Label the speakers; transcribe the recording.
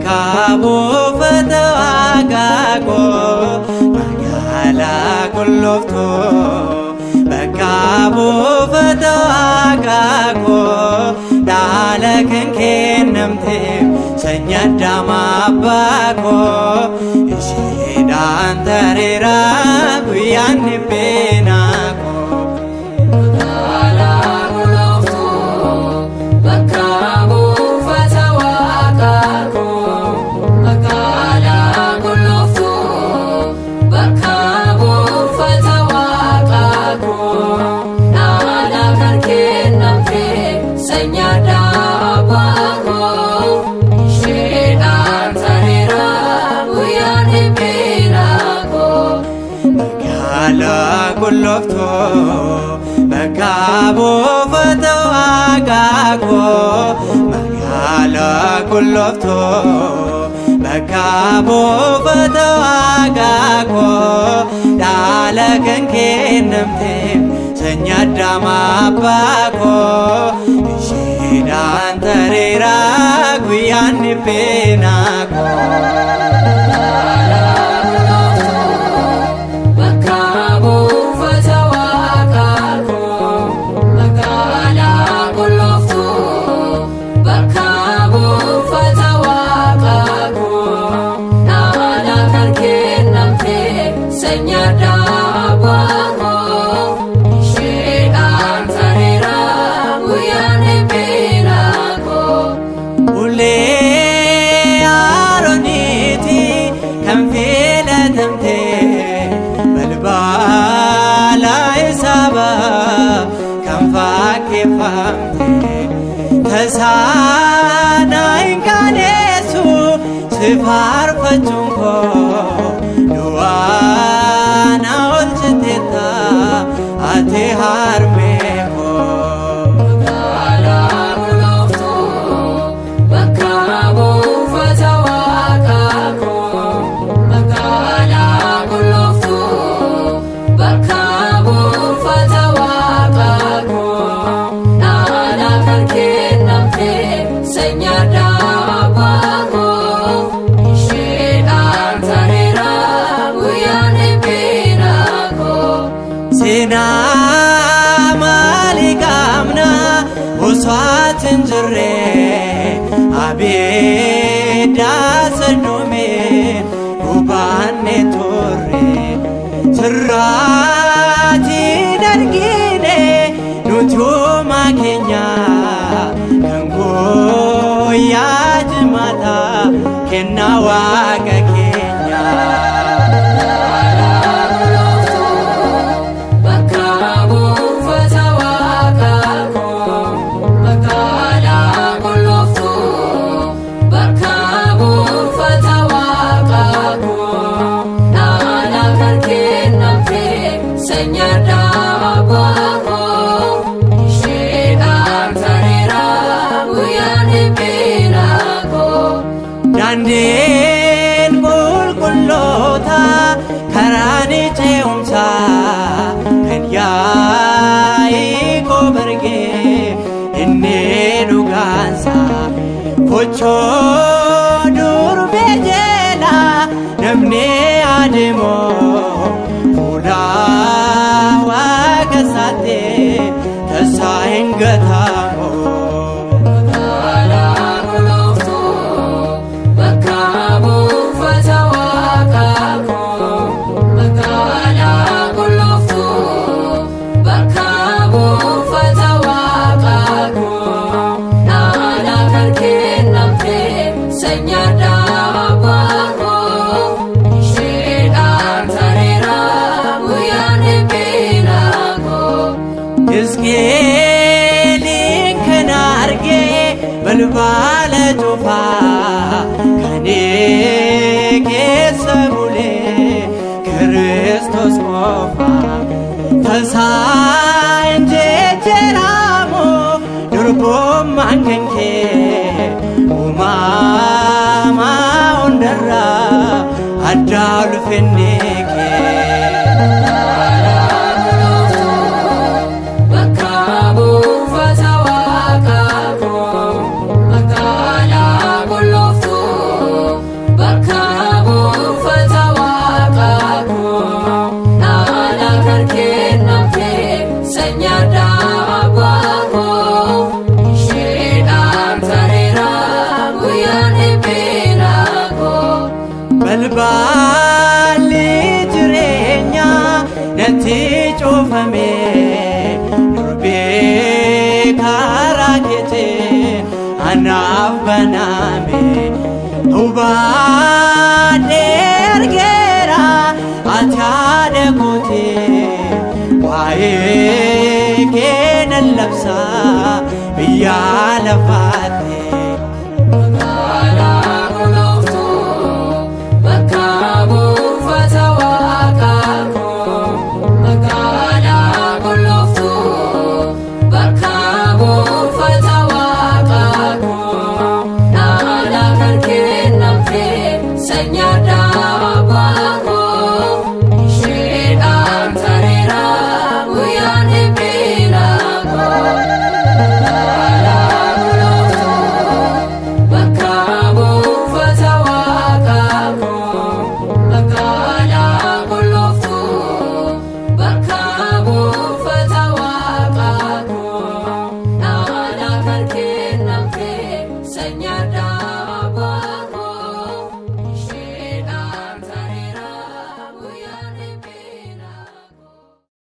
Speaker 1: bakka buufata waaqaa koo magaalaa qulqulluu bakka buufata waaqaa koo dhaala kan kennamteef sanyii Addaam abbaa koo isheedhaan tareera guyyaan dhibbeenaa koo. Bakka buufata waaqaa koo magaalaa qulqulluu bakka buufata waaqaa koo dhaala kan kennamteef sanyii Addaam abbaa koo isheedhaan tareera guyyaan dhibbeenaa koo. Tasaana hin qaanessu si faarfachuun koo du'aa na oolchiteetta ati harmee koo. Magaalaa qulqulluu bakka buufata waaqaa koo magaalaa qulqulluu bakka buufata waaqaa koo. Seenaa maalii qabna osoo ati hin jirre abidda Sodoomeen hubanne turre sirraatti dargine nuti uumaa keenya kan guyyaa jimaataa kennaa waaqa keenya. Daandiin qulqulloota karaan ce'umsaa kan Yaaqoob bargee inni dhugaansaa kochoo durbee jeela namni adeemoo fuudhaa waaqa isaatti tasaa hin gatamu. Iskeeliin kan argee balbala cufaa kan keessa bulee Kiristoos qofa tasaa hin jijjiiramu durbummaan kan kee uumamaa hundarraa adda ulfinni kee.
Speaker 2: Magaalaa qulqulluu
Speaker 1: Jalbaa